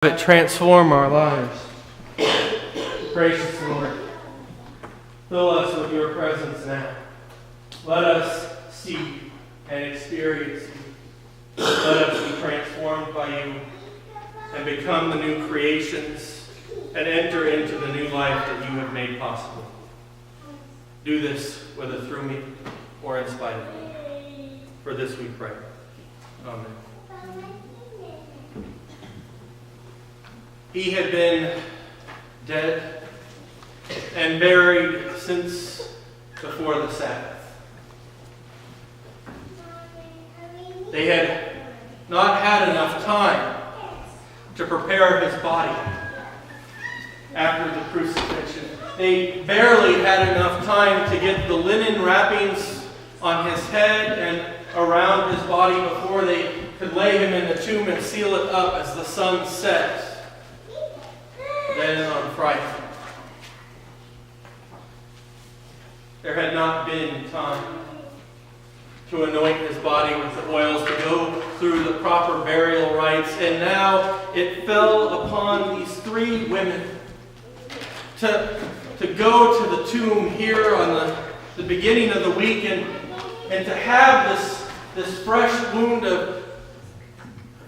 It transform our lives. Gracious Lord, fill us with your presence now. Let us see and experience you. Let us be transformed by you and become the new creations and enter into the new life that you have made possible. Do this whether through me or in spite of me. For this we pray. Amen. He had been dead and buried since before the Sabbath. They had not had enough time to prepare his body after the crucifixion. They barely had enough time to get the linen wrappings on his head and around his body before they could lay him in the tomb and seal it up as the sun set. Then on Friday, there had not been time to anoint his body with the oils, to go through the proper burial rites, and now it fell upon these three women to go to the tomb here on the beginning of the week and to have this fresh wound of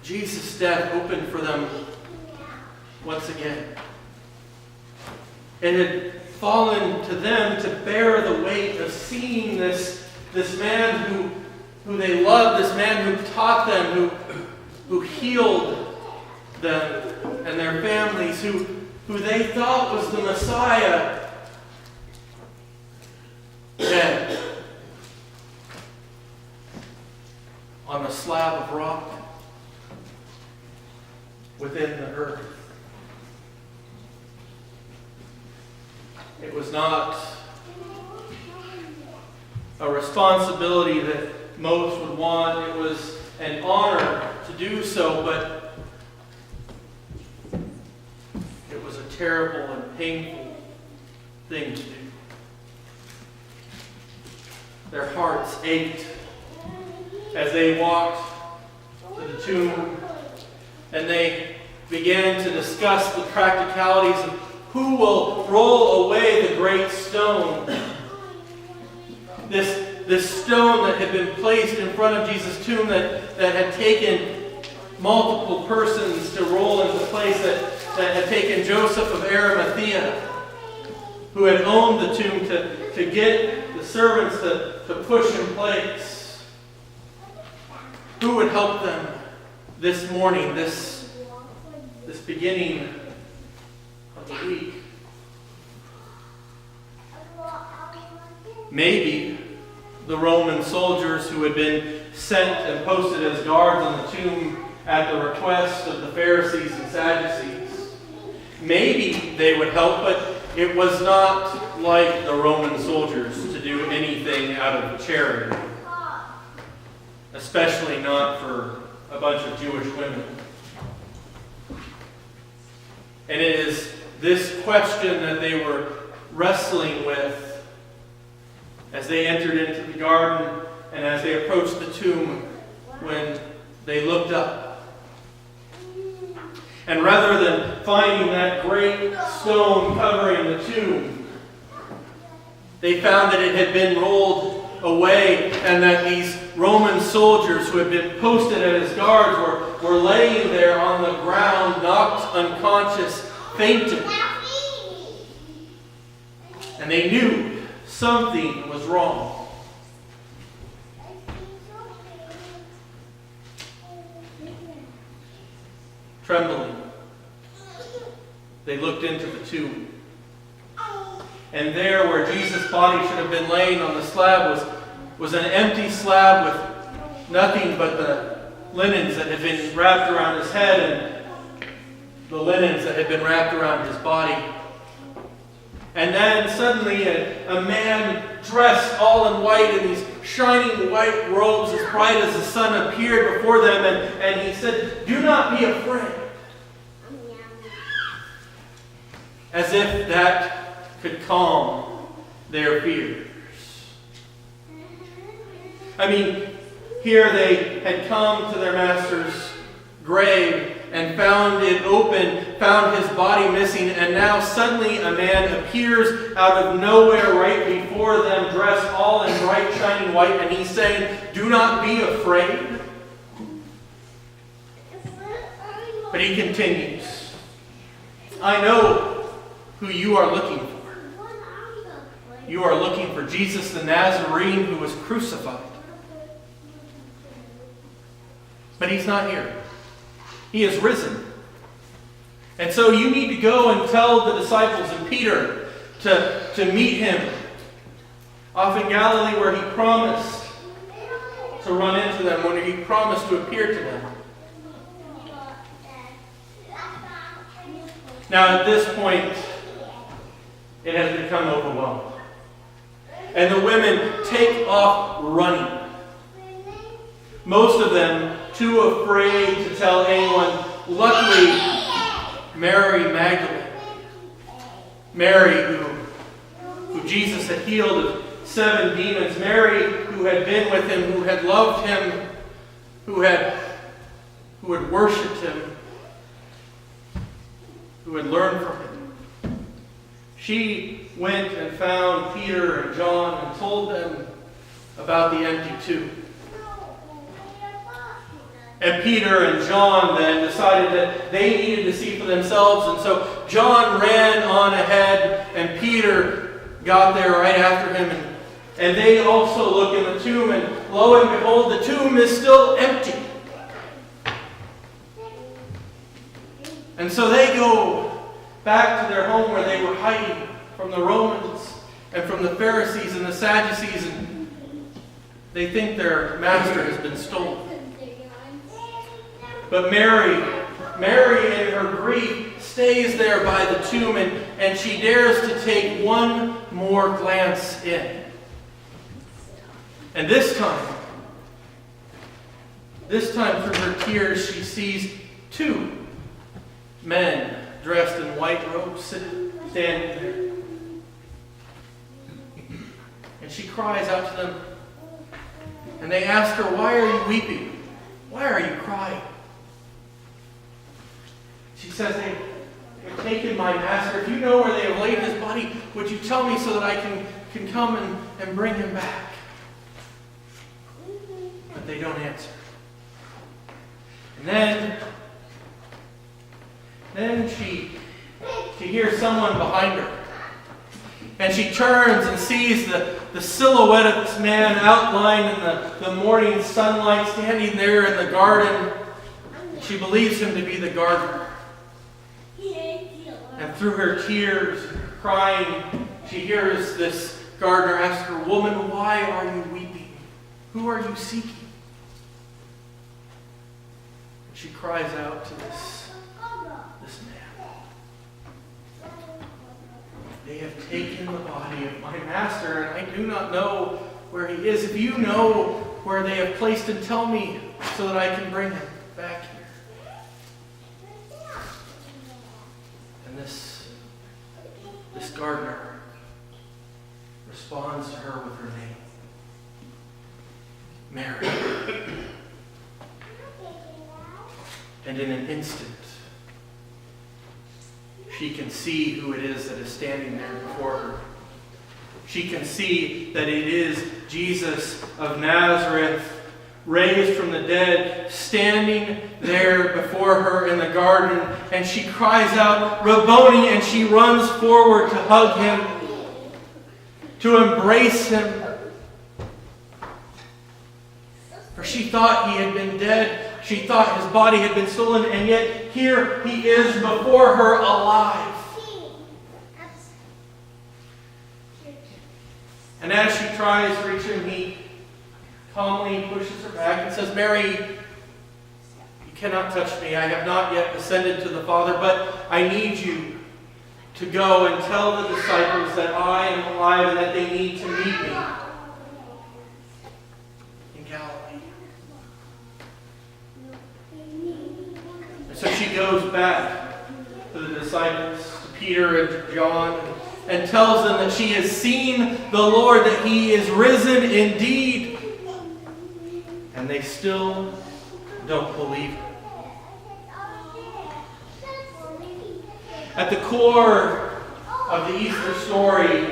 Jesus' death open for them once again. It had fallen to them to bear the weight of seeing this man who they loved, this man who taught them, who healed them and their families, who they thought was the Messiah, dead on a slab of rock within the earth. It was not a responsibility that most would want. It was an honor to do so, but it was a terrible and painful thing to do. Their hearts ached as they walked to the tomb, and they began to discuss the practicalities of who will roll away the great stone. This stone that had been placed in front of Jesus' tomb that had taken multiple persons to roll into place, that had taken Joseph of Arimathea, who had owned the tomb, to get the servants to push in place. Who would help them this morning, this beginning of the week? Maybe the Roman soldiers who had been sent and posted as guards on the tomb at the request of the Pharisees and Sadducees. Maybe they would help, but it was not like the Roman soldiers to do anything out of charity, especially not for a bunch of Jewish women. And it is this question that they were wrestling with as they entered into the garden and as they approached the tomb when they looked up. And rather than finding that great stone covering the tomb, they found that it had been rolled away and that these Roman soldiers who had been posted as guards were laying there on the ground, knocked unconscious, fainting. And they knew something was wrong. Trembling, they looked into the tomb. And there, where Jesus' body should have been laying on the slab, was an empty slab with nothing but the linens that had been wrapped around his head and the linens that had been wrapped around his body. And then suddenly a man dressed all in white in these shining white robes as bright as the sun appeared before them, and he said, "Do not be afraid." As if that could calm their fears. I mean, here they had come to their master's grave and found it open, found his body missing, and now suddenly a man appears out of nowhere right before them, dressed all in bright shining white, and he's saying, "Do not be afraid." But he continues, "I know who you are looking for. You are looking for Jesus the Nazarene who was crucified. But he's not here. He is risen. And so you need to go and tell the disciples and Peter to meet him off in Galilee, where he promised to run into them, when he promised to appear to them." Now at this point, it has become overwhelmed. And the women take off running. Most of them too afraid to tell anyone. Luckily, Mary Magdalene, Mary who Jesus had healed of 7 demons, Mary who had been with him, who had loved him, who had worshipped him, who had learned from him. She went and found Peter and John and told them about the empty tomb. And Peter and John then decided that they needed to see for themselves, and so John ran on ahead, and Peter got there right after him, and they also look in the tomb, and lo and behold, the tomb is still empty. And so they go back to their home where they were hiding from the Romans and from the Pharisees and the Sadducees, and they think their master has been stolen. But Mary in her grief stays there by the tomb, and she dares to take one more glance in. And this time through her tears, she sees 2 men dressed in white robes standing there. And she cries out to them, and they ask her, "Why are you weeping? Why are you crying?" She says, "They've taken my master. If you know where they have laid his body, would you tell me so that I can come and bring him back?" But they don't answer. And then she hears someone behind her. And she turns and sees the silhouette of this man outlined in the morning sunlight, standing there in the garden. She believes him to be the gardener. And through her tears, crying, she hears this gardener ask her, "Woman, why are you weeping? Who are you seeking?" And she cries out to this man, "They have taken the body of my master, and I do not know where he is. If you know where they have placed him, tell me so that I can bring him back here." And this gardener responds to her with her name, Mary. And in an instant, she can see who it is that is standing there before her. She can see that it is Jesus of Nazareth, raised from the dead, standing there before her in the garden. And she cries out, "Rabboni," and she runs forward to hug him, to embrace him. For she thought he had been dead. She thought his body had been stolen, and yet here he is before her alive. And as she tries to reach him, he calmly pushes her back and says, "Mary, you cannot touch me. I have not yet ascended to the Father, but I need you to go and tell the disciples that I am alive and that they need to meet me in Galilee." And so she goes back to the disciples, to Peter and to John, and tells them that she has seen the Lord, that he is risen indeed. And they still don't believe her. At the core of the Easter story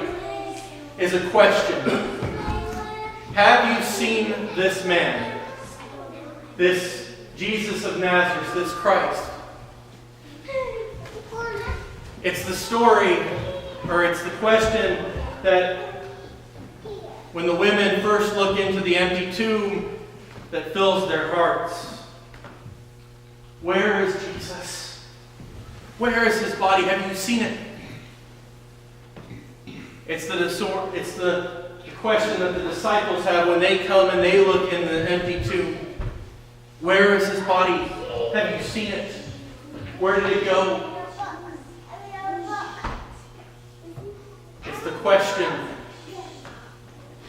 is a question. Have you seen this man? This Jesus of Nazareth, this Christ? It's the story, or it's the question that when the women first look into the empty tomb that fills their hearts. Where is Jesus? Where is his body? Have you seen it? It's the question that the disciples have when they come and they look in the empty tomb. Where is his body? Have you seen it? Where did it go? It's the question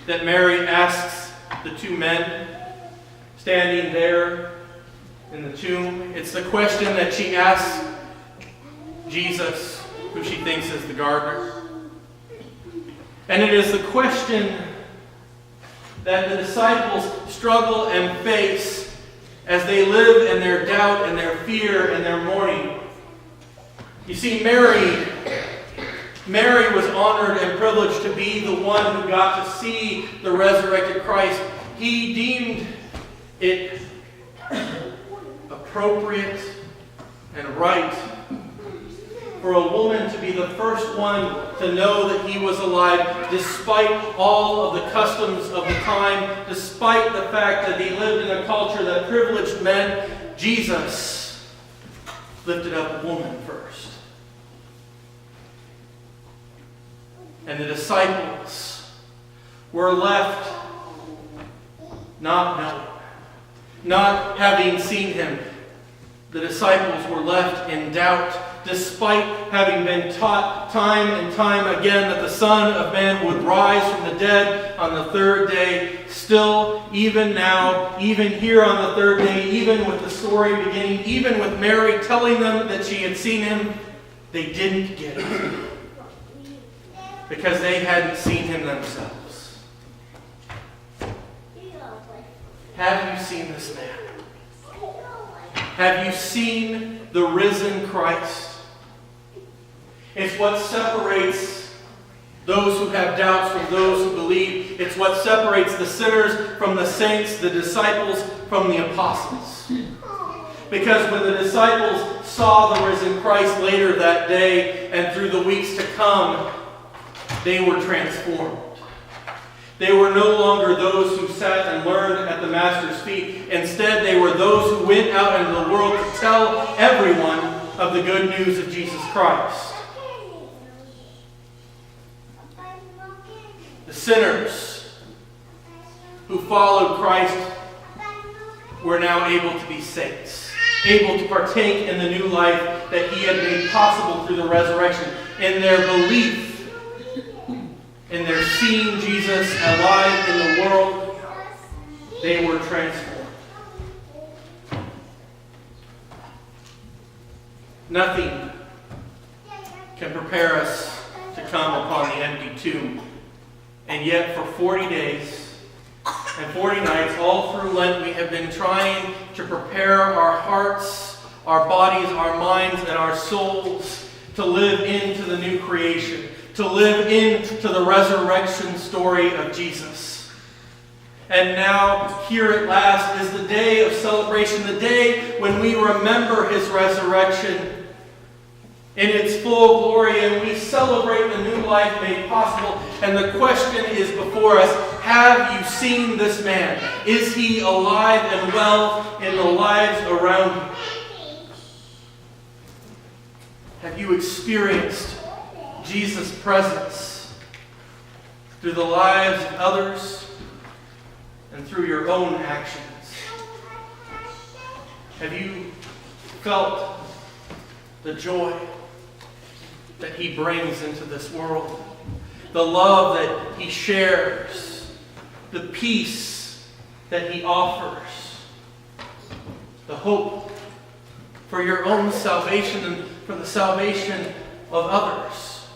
that Mary asks the two men standing there in the tomb. It's the question that she asks Jesus, who she thinks is the gardener. And it is the question that the disciples struggle and face as they live in their doubt and their fear and their mourning. You see, Mary was honored and privileged to be the one who got to see the resurrected Christ. He deemed it appropriate and right for a woman to be the first one to know that he was alive, despite all of the customs of the time, despite the fact that he lived in a culture that privileged men. Jesus lifted up a woman first. And the disciples were left not knowing, not having seen him. The disciples were left in doubt, despite having been taught time and time again that the Son of Man would rise from the dead on the third day. Still, even now, even here on the third day, even with the story beginning, even with Mary telling them that she had seen him, they didn't get it. Because they hadn't seen him themselves. Have you seen this man? Have you seen the risen Christ? It's what separates those who have doubts from those who believe. It's what separates the sinners from the saints, the disciples from the apostles. Because when the disciples saw the risen Christ later that day and through the weeks to come, they were transformed. They were no longer those who sat and learned at the Master's feet. Instead, they were those who went out into the world to tell everyone of the good news of Jesus Christ. The sinners who followed Christ were now able to be saints, able to partake in the new life that he had made possible through the resurrection. In their belief, in their seeing Jesus alive in the world, they were transformed. Nothing can prepare us to come upon the empty tomb. And yet for 40 days and 40 nights, all through Lent, we have been trying to prepare our hearts, our bodies, our minds, and our souls to live into the new creation, to live into the resurrection story of Jesus. And now, here at last, is the day of celebration, the day when we remember his resurrection in its full glory, and we celebrate the new life made possible. And the question is before us, have you seen this man? Is he alive and well in the lives around you? Have you experienced Jesus' presence through the lives of others and through your own actions? Have you felt the joy that he brings into this world? The love that he shares, the peace that he offers, the hope for your own salvation and for the salvation of others.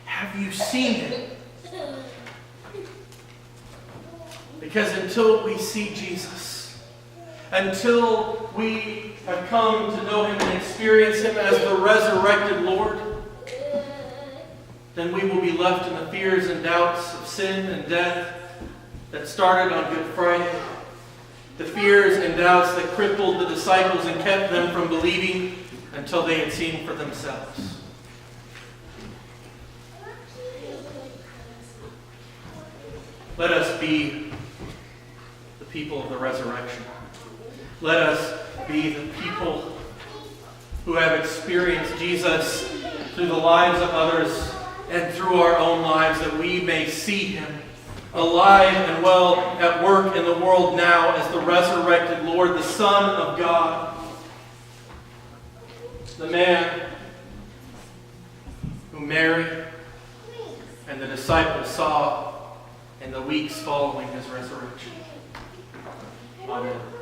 Have you seen it? Because until we see Jesus, until we have come to know Him and experience Him as the resurrected Lord, then we will be left in the fears and doubts of sin and death that started on Good Friday. The fears and doubts that crippled the disciples and kept them from believing until they had seen for themselves. Let us be the people of the resurrection. Let us be the people who have experienced Jesus through the lives of others and through our own lives, that we may see Him alive and well at work in the world now as the resurrected Lord, the Son of God, the man who Mary and the disciples saw in the weeks following His resurrection. Amen.